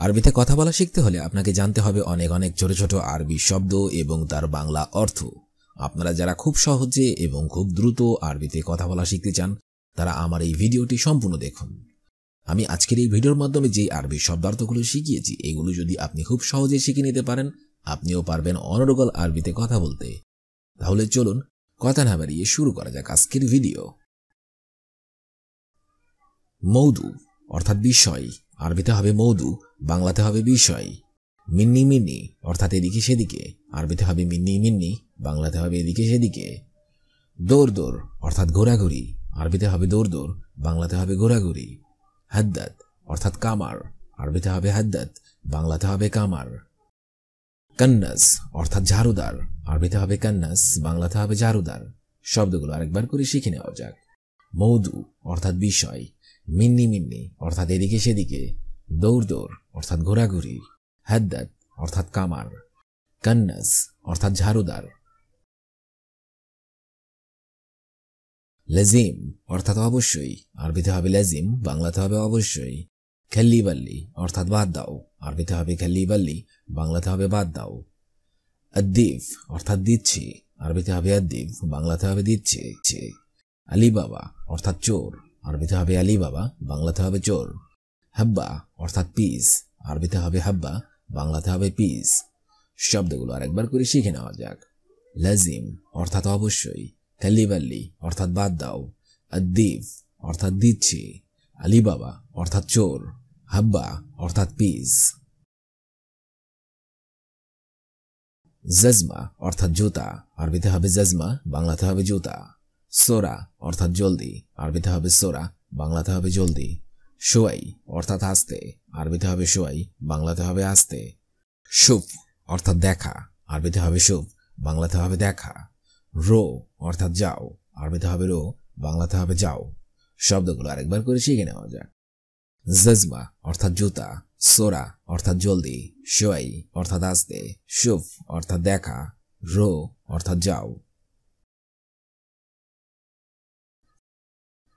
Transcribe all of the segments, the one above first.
আরবিতে কথা বলা শিখতে হলে আপনাকে জানতে হবে অনেক অনেক ছোট ছোট আরবি শব্দ এবং তার বাংলা অর্থ। আপনারা যারা খুব সহজে এবং খুব দ্রুত আরবিতে কথা বলা শিখতে চান তারা আমার এই ভিডিওটি সম্পূর্ণ দেখুন। আমি আজকের এই ভিডিওর মাধ্যমে যে আরবি শব্দার্থগুলো শিখিয়েছি এগুলো যদি আপনি খুব সহজে শিখে নিতে পারেন আপনিও পারবেন অনর্গল আরবিতে কথা বলতে। তাহলে চলুন কথা না বাড়িয়ে শুরু করা যাক আজকের ভিডিও। মৌদু অর্থাৎ বিষয়, আরবিতে হবে মৌদু, বাংলাতে হবে বিষয়। মিন্নি মিন্নি অর্থাৎ এদিকে সেদিকে, আরবিতে হবে মিন্নি মিন্নি, বাংলাতে হবে এদিকে সেদিকে। দৌড় দৌড় অর্থাৎ ঘোরাঘুরি, আরবিতে হবে দৌড় দৌড়, বাংলাতে হবে ঘোরাঘুরি। হাদ্দাত অর্থাৎ কামার, আরবিতে হবে হাদ্দাত, বাংলাতে হবে কামার। কান্নাস অর্থাৎ ঝাড়ুদার, আরবিতে হবে কান্নাস, বাংলাতে হবে ঝাড়ুদার। শব্দগুলো আরেকবার করে শিখে নেওয়া যাক। মৌদু অর্থাৎ বিষয়, মিন্নি মিন্নি অর্থাৎ এদিকে সেদিকে, দৌড় দৌড় অর্থাৎ ঘোরাঘুরি, হাদ্দাত অর্থাৎ কামার, কান্নাস অর্থাৎ ঝাড়ুদার। লাজিম অর্থাৎ অবশ্যই, আরবিতে হবে লাজিম, বাংলাতে হবে অবশ্যই। খেল্লি বাল্লি অর্থাৎ বাদ দাও, আরবিতে হবে খেল্লি বাল্লি, বাংলাতে হবে বাদ দাও। আদ্দিফ অর্থাৎ দিচ্ছি, আরবিতে হবে আদ্দিফ, বাংলাতে হবে দিচ্ছে। আলী বাবা অর্থাৎ চোর, আরবিতে হবে আলী বাবা, বাংলাতে হবে চোর। হাব্বা অর্থাৎ পিস, আরবিতে হবে হাব্বা, বাংলাতে হবে পিস। শব্দগুলো আরেকবার করে শিখে নেওয়া যাক। লাজিম অর্থাৎ অবশ্যই, খেলিবাল্লি অর্থাৎ বাদ দাও, আদ্দিফ অর্থাৎ দিচ্ছি, আলী বাবা অর্থাৎ চোর, হাব্বা অর্থাৎ পিস। জজমা অর্থাৎ জুতা, আরবিতে হবে জজমা, বাংলাতে হবে জুতা। সোরা অর্থাৎ জলদি, আরবিতে হবে সোরা, বাংলাতে হবে জলদি। শোয়াই অর্থাৎ আসতে, আরবিতে হবে শোয়াই, বাংলাতে হবে আসতে। শুভ অর্থাৎ দেখা, আরবিতে হবে শুভ, বাংলাতে হবে দেখা। রো অর্থাৎ যাও, আরবিতে হবে রো, বাংলাতে হবে যাও। শব্দগুলো আরেকবার করে শিখে নেওয়া যাক। জজমা অর্থাৎ জুতা, সোরা অর্থাৎ জলদি, শোয়াই অর্থাৎ আসতে, শুভ অর্থাৎ দেখা, রো অর্থাৎ যাও।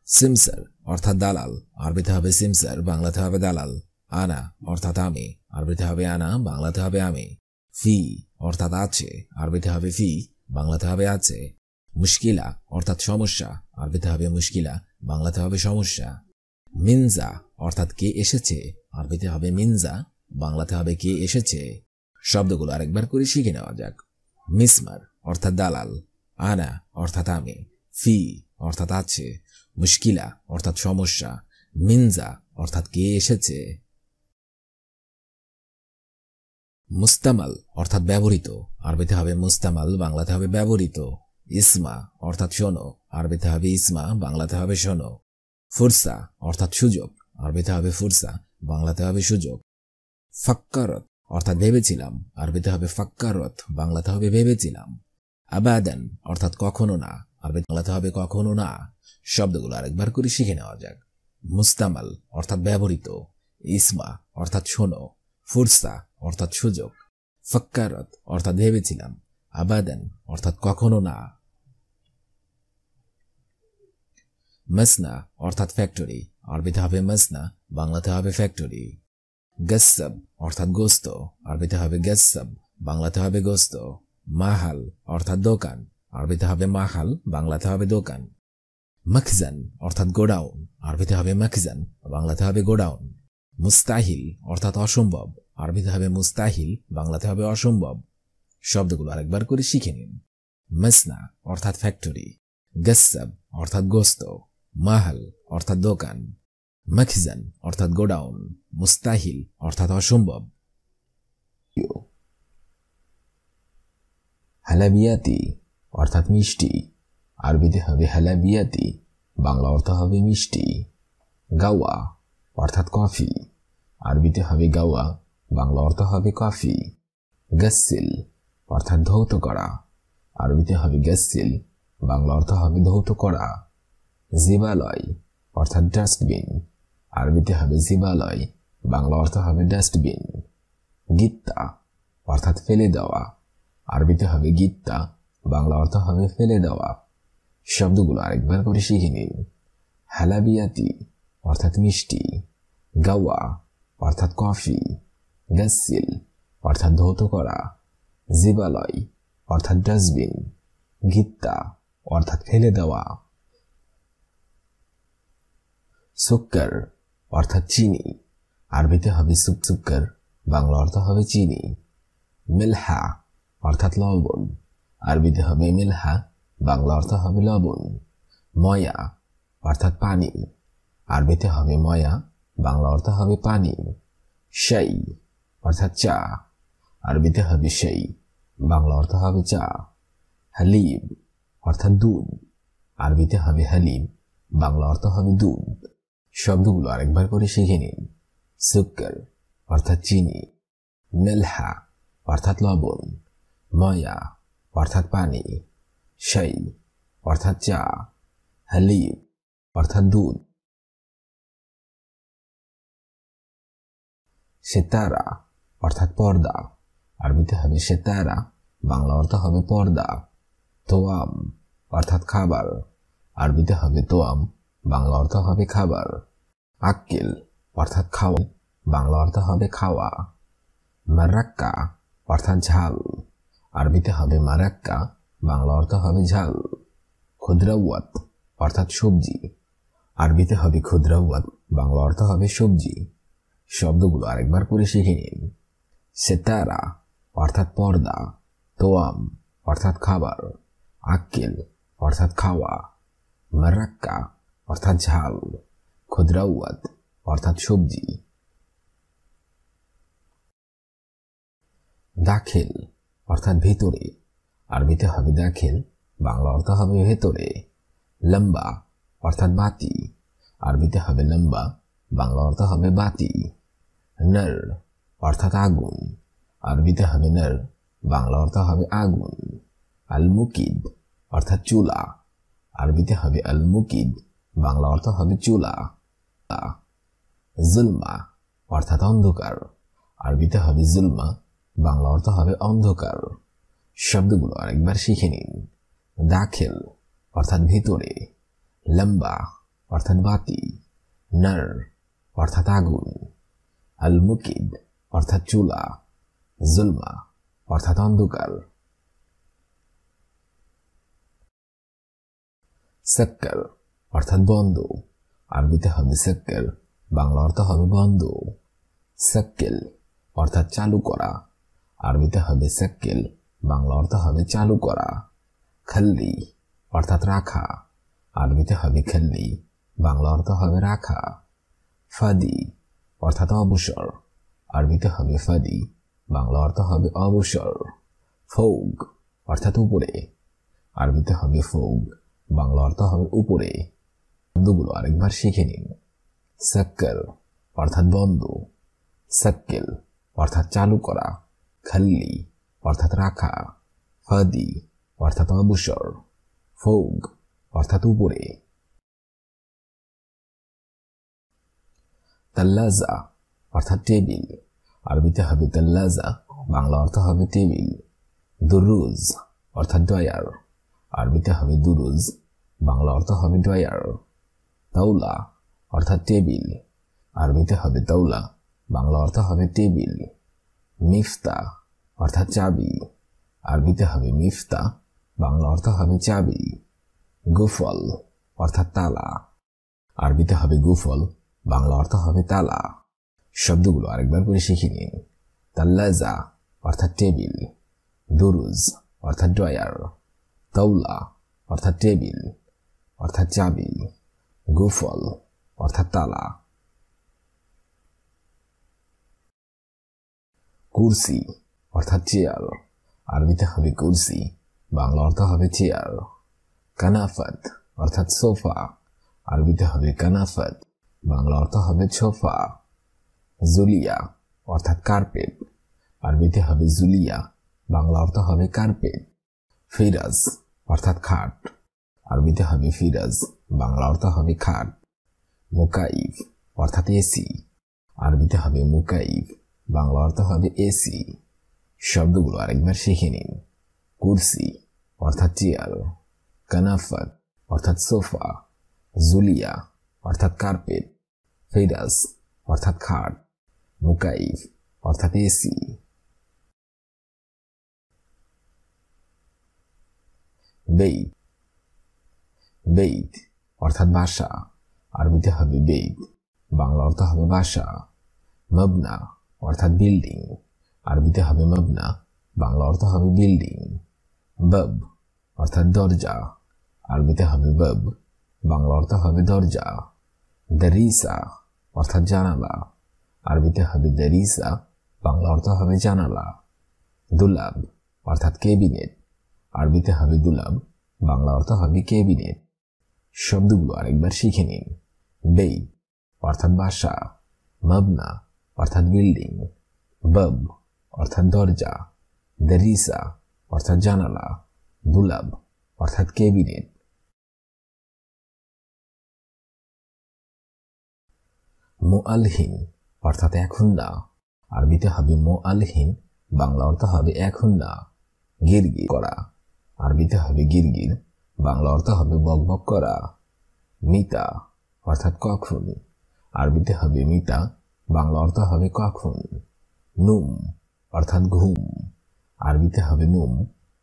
সিমসার অর্থাৎ দালাল, আরবিতে হবে সিমসার, বাংলাতে হবে দালাল। আনা অর্থাৎ আমি, আরবিতে হবে আনা, বাংলাতে হবে আমি। ফি অর্থাৎ আছে, আরবিতে হবে ফি, বাংলাতে হবে আছে। মুশকিলা অর্থাৎ সমস্যা, আরবিতে হবে মুশকিলা, বাংলাতে হবে সমস্যা। মিনজা অর্থাৎ কে এসেছে, আরবিতে হবে মিনজা, বাংলাতে হবে কে এসেছে। শব্দগুলো আরেকবার করে শিখে নেওয়া যাক। মিসমার অর্থাৎ দালাল, আনা অর্থাৎ আমি, ফি অর্থাৎ আছে, মুশকিলা অর্থাৎ সমস্যা, মিনজা অর্থাৎ কে এসেছে। মুস্তামাল অর্থাৎ ব্যবহৃত, আরবিতে হবে মুস্তামাল, বাংলাতে হবে ব্যবহৃত। ইসমা অর্থাৎ শোনো, আরবিতে হবে ইসমা, বাংলাতে হবে শোনো। ফুরসা অর্থাৎ সুযোগ, আরবিতে হবে ফুরসা, বাংলাতে হবে সুযোগ। ফাক্কারত অর্থাৎ ভেবেছিলাম, আরবিতে হবে ফাক্কারত, বাংলাতে হবে ভেবেছিলাম। আবাদান অর্থাৎ কখনো না, আরবিতে বাংলাতে হবে কখনো না। শব্দগুলো আরেকবার করে শিখে নেওয়া যাক। মুস্তামাল অর্থাৎ ব্যবহৃত, ইসমা অর্থাৎ শোনো, ফুরসা অর্থাৎ সুযোগ, ফাক্কারত অর্থাৎ ভেবেছিলাম, আবাদান অর্থাৎ কখনো না। মাসনা অর্থাৎ ফ্যাক্টরি, আরবিতে হবে মাসনা, বাংলাতে হবে ফ্যাক্টরি। গসব অর্থাৎ গোস্ত, আরবিতে হবে গসব, বাংলাতে হবে গোস্ত। মাহাল অর্থাৎ দোকান, আরবিতে হবে মাহাল, বাংলাতে হবে দোকান। মখজান অর্থাৎ গোডাউন, আরবিতে হবে মখজান, বাংলাতে হবে গোডাউন। মুস্তাহিল অর্থাৎ অসম্ভব, আরবিতে হবে মুস্তাহিল, বাংলাতে হবে অসম্ভব। শব্দগুলো আরেকবার করে শিখে নিন। মাসনা অর্থাৎ ফ্যাক্টরি, গসব অর্থাৎ গোস্ত, মাহাল অর্থাৎ দোকান, মখজান অর্থাৎ গোডাউন, মুস্তাহিল অর্থাৎ অসম্ভব। হালাবিয়াতি অর্থাৎ মিষ্টি, আরবিতে হবে হালাবিয়াতি, বাংলা অর্থ হবে মিষ্টি। গাওয়া অর্থাৎ কফি, আরবিতে হবে গাওয়া, বাংলা অর্থ হবে কফি। গাসিল অর্থাৎ ধৌত করা, আরবিতে হবে গাসিল, বাংলা অর্থ হবে ধৌত করা। জিবালয় অর্থাৎ ডাস্টবিন, আরবিতে হবে জিবালয়, বাংলা অর্থ হবে ডাস্টবিন। গিত্তা অর্থাৎ ফেলে দেওয়া, আরবিতে হবে গিত্তা, বাংলা অর্থ হবে ফেলে দেওয়া। শব্দগুলো আরেকবার করে শিখে নিন। হালাবিয়াতি অর্থাৎ মিষ্টি, গাওয়া অর্থাৎ কফি, গাসিল অর্থাৎ ধৌত করা, জিবালয় অর্থাৎ ডাস্টবিন, গিত্তা অর্থাৎ ফেলে দেওয়া, সুক্কর অর্থাৎ চিনি, আরবিতে হবে সুক্কর, বাংলা অর্থ হবে চিনি, মিলহা অর্থাৎ লবণ, আরবিতে হবে মিলহা, বাংলা অর্থ হবে লবণ, ময়া অর্থাৎ পানি, আরবিতে হবে ময়া, বাংলা অর্থ হবে পানি, শাই অর্থাৎ চা, আরবিতে হবে শাই, বাংলা অর্থ হবে চা, হালিব অর্থাৎ দুধ, আরবিতে হবে হালিব, বাংলা অর্থ হবে দুধ। শব্দগুলো আরেকবার করে শিখে নিন। সুক্কর অর্থাৎ চিনি, মিলহা অর্থাৎ লবণ, ময়া অর্থাৎ পানি, শাই অর্থাৎ চা, হালিব অর্থাৎ দুধ। সেতারা অর্থাৎ পর্দা, আরবিতে হবে সেতারা, বাংলা অর্থ হবে পর্দা, তোয়াম অর্থাৎ খাবার, আরবিতে হবে তোয়াম, বাংলা অর্থ হবে খাবার, আক্কেল অর্থাৎ খাওয়া, বাংলা অর্থ হবে খাওয়া, মারাক্কা অর্থাৎ ঝাল, আরবিতে হবে মারাক্কা, বাংলা অর্থ হবে ঝাল, খুদ্রাওয়াত অর্থাৎ সবজি, আরবিতে হবে খুদ্রাওয়াত, বাংলা অর্থ হবে সবজি। শব্দগুলো আরেকবার করে শিখে নিন। সেতারা অর্থাৎ পর্দা, তোয়াম অর্থাৎ খাবার, আক্কেল অর্থাৎ খাওয়া, মারাক্কা অর্থাৎ ঝাল, খুদ্রাওয়াত অর্থাৎ সবজি। দাখিল অর্থাৎ ভিতরে, আরবিতে হবে দাখিল, বাংলা অর্থ হবে ভেতরে, লম্বা অর্থাৎ বাতি, আরবিতে হবে লম্বা, বাংলা অর্থ হবে বাতি, নর অর্থাৎ আগুন, আরবিতে হবে নর, বাংলা অর্থ হবে আগুন, আল মুকিদ অর্থাৎ চুলা, আরবিতে হবে আল মুকিদ, বাংলা অর্থ হবে চুলা, জুলমা অর্থাৎ অন্ধকার, আরবিতে হবে জুলমা, বাংলা অর্থ হবে অন্ধকার। শব্দগুলো আরেকবার শিখে নিন। দাখিল অর্থাৎ ভিতরে, লম্বা অর্থাৎ বাতি, নর অর্থাৎ আগুন, আল মুকিদ অর্থাৎ চুলা, জুলমা অর্থাৎ অন্ধকার। সাক্কর অর্থাৎ বন্ধ, আরবিতে হবে সাক্কর, বাংলা অর্থ হবে বন্ধ, সাক্কেল অর্থাৎ চালু করা, আরবিতে হবে সাক্কেল, বাংলা অর্থ হবে চালু করা, খাল্লি অর্থাৎ রাখা, আরবিতে হবে খাল্লি, বাংলা অর্থ হবে রাখা, ফাদি অর্থাৎ অবসর, আরবিতে হবে ফাদি, বাংলা অর্থ হবে অবসর, ফৌগ অর্থাৎ উপরে, আরবিতে হবে ফৌগ, বাংলা অর্থ হবে উপরে। শব্দগুলো আরেকবার শিখে নিন। সাক্কর অর্থাৎ বন্ধ, সাক্কেল অর্থাৎ চালু করা, খাল্লি অর্থাৎ রাখা, ফাদি অর্থাৎ অবসর, ফৌগ অর্থাৎ উপরে। তাল্লাজা অর্থাৎ টেবিল, আরবিতে হবে তাল্লাজা, বাংলা অর্থ হবে টেবিল, দুরুজ অর্থাৎ ডয়ার, আরবিতে হবে দুরুজ, বাংলা অর্থ হবে ডয়ার, তাওলা অর্থাৎ টেবিল, আরবিতে হবে তাওলা, বাংলা অর্থ হবে টেবিল, মিফতা অর্থাৎ চাবি, আরবিতে হবে মিফতা, বাংলা অর্থ হবে চাবি, গুফল অর্থাৎ তালা, আরবিতে হবে গুফল, বাংলা অর্থ হবে তালা। শব্দগুলো আরেকবার করে শিখে নিন। তাল্লাজা অর্থাৎ টেবিল, দুরুজ অর্থাৎ ডয়ার, তাওলা অর্থাৎ টেবিল অর্থাৎ চাবি, গুফল অর্থাৎ তালা। কুরসি অর্থাৎ চেয়ার, আরবিতে হবে কুরসি, বাংলা অর্থ হবে চেয়ার, কানাফাত অর্থাৎ সোফা, আরবিতে হবে কানাফাত, বাংলা অর্থ হবে সোফা, জুলিয়া অর্থাৎ কার্পেট, আরবিতে হবে জুলিয়া, বাংলা অর্থ হবে কার্পেট, ফিরাজ অর্থাৎ খাট, আরবিতে হবে ফিরাজ, বাংলা অর্থ হবে খাট, মুকাইফ অর্থাৎ এসি, আরবিতে হবে মুকাইফ, বাংলা অর্থ হবে এসি। শব্দগুলো আরেকবার শিখে নিন। কুরসি অর্থাৎ চেয়ার, কানাফাত অর্থাৎ সোফা, জুলিয়া অর্থাৎ কার্পেট, ফিরাজ অর্থাৎ খাট, মুকাইফ অর্থাৎ এসি। বেইত, বেইত অর্থাৎ বাসা, আরবিতে হবে বেইত, বাংলা অর্থ হবে বাসা। মবনা অর্থাৎ বিল্ডিং, আরবিতে হবে মবনা, বাংলা অর্থ হবে বিল্ডিং। বব অর্থাৎ দরজা, আরবিতে হবে বব, বাংলা অর্থ হবে দরজা। দরিসা অর্থাৎ জানালা, আরবিতে হবে দরিসা, বাংলা অর্থ হবে জানালা। দুলাব অর্থাৎ কেবিনেট, আরবিতে হবে দুলাব, বাংলা অর্থ হবে কেবিনেট। শব্দগুলো আরেকবার শিখে নিন। বেইত অর্থাৎ বাসা, মবনা অর্থাৎ বিল্ডিং, বব অর্থাৎ দরজা, দরিসা অর্থাৎ জানালা, দুলাব অর্থাৎ কেবিনেট। মুআলহিন অর্থাৎ এখন না, আরবিতে হবে মুআলহিন, বাংলা অর্থ হবে এখন না। গিরগির করা, আরবিতে হবে গিরগির, বাংলা অর্থ হবে বকবক করা। মিতা অর্থাৎ কখন, আরবিতে হবে মিতা, বাংলা অর্থ হবে কখন। নুম অর্থাৎ ঘুম, আরবিতে হবে নুম,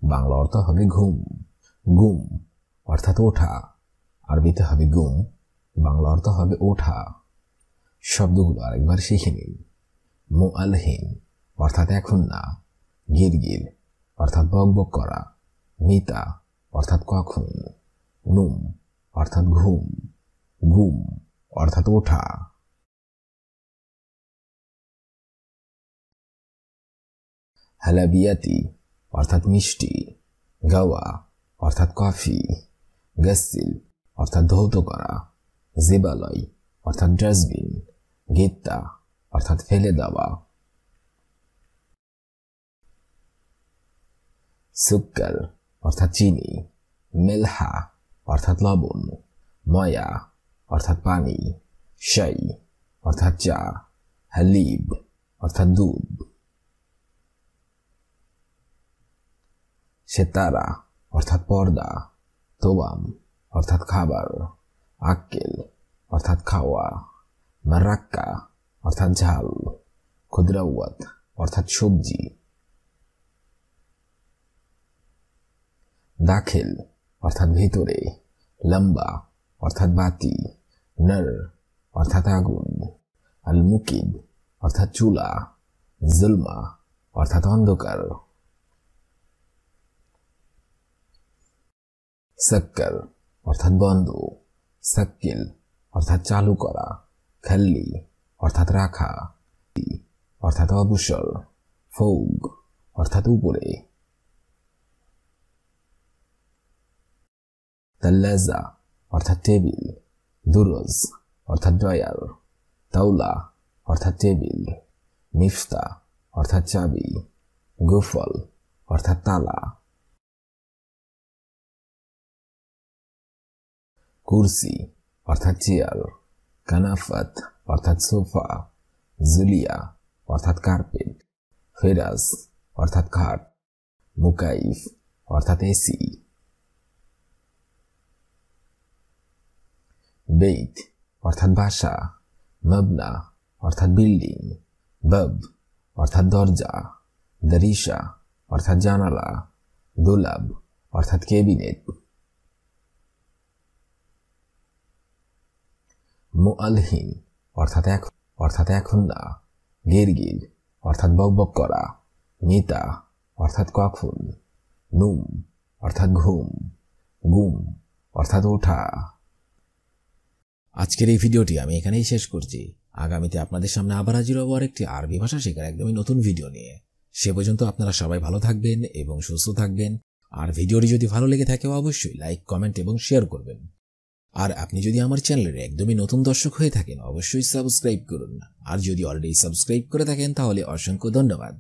বাংলা অর্থ হবে ঘুম। গুম অর্থাৎ ওঠা, আরবিতে হবে গুম, বাংলা অর্থ হবে ওঠা। শব্দগুলো আরেকবার শিখে নিন। মুআলহিন অর্থাৎ এখন না, গিরগির অর্থাৎ বকবক করা, মিতা অর্থাৎ কখন, নুম অর্থাৎ ঘুম, গুম অর্থাৎ ওঠা। হালাবিয়াতি অর্থাৎ মিষ্টি। গাওয়া অর্থাৎ কফি। গাসিল অর্থাৎ ধৌত করা। জিবালয় অর্থাৎ ডাস্টবিন। গিত্তা অর্থাৎ ফেলে দেওয়া। সুক্কার অর্থাৎ চিনি। মেলহা অর্থাৎ লবণ। ময়া অর্থাৎ পানি। শাই অর্থাৎ চা। হালিব অর্থাৎ দুধ। সেতারা অর্থাৎ পর্দা। তোবাম অর্থাৎ খাবার। আক্কেল অর্থাৎ খাওয়া। মারাক্কা অর্থাৎ ঝাল। খুদরাওয়াত অর্থাৎ সবজি। দাখিল অর্থাৎ ভিতরে। লম্বা অর্থাৎ বাতি। নর অর্থাৎ আগুন। আল মুকিদ অর্থাৎ চুলা। জুলমা অর্থাৎ অন্ধকার। সাক্কার অর্থাৎ বন্ধ। সাক্কিল অর্থাৎ চালু করা। খাল্লি অর্থাৎ রাখা, অর্থাৎ অবসর। ফৌগ অর্থাৎ উপরে। তাল্লাজা অর্থাৎ টেবিল। দুরজ অর্থাৎ ড্রয়ার। তাওলা অর্থাৎ টেবিল। মিফতা অর্থাৎ চাবি। গুফল অর্থাৎ তালা। কুরসি অর্থাৎ চেয়ার। কানাফাত অর্থাৎ সোফা। জুলিয়া অর্থাৎ কার্পেট। ফেরাস অর্থাৎ খাট। মুকাইফ অর্থাৎ এসি। বেইত অর্থাৎ বাসা। মবনা অর্থাৎ বিল্ডিং। বব অর্থাৎ দরজা। দরিসা অর্থাৎ জানালা। দুলাব অর্থাৎ কেবিনেট। মুআলহিন অর্থাৎ এখন না। গিরগির অর্থাৎ বকবক করা। মিতা অর্থাৎ কখন। নুম অর্থাৎ ঘুম। গুম অর্থাৎ ওঠা। আজকের এই ভিডিওটি আমি এখানেই শেষ করছি। আগামীতে আপনাদের সামনে আবার হাজির হব আরেকটি আরবি ভাষা শেখার একদমই নতুন ভিডিও নিয়ে। সে পর্যন্ত আপনারা সবাই ভালো থাকবেন এবং সুস্থ থাকবেন। আর ভিডিওটি যদি ভালো লেগে থাকে অবশ্যই লাইক, কমেন্ট এবং শেয়ার করবেন। আর আপনি যদি আমার চ্যানেলের একদমই নতুন দর্শক হয়ে থাকেন অবশ্যই সাবস্ক্রাইব করুন। আর যদি অলরেডি সাবস্ক্রাইব করে থাকেন তাহলে অসংখ্য ধন্যবাদ।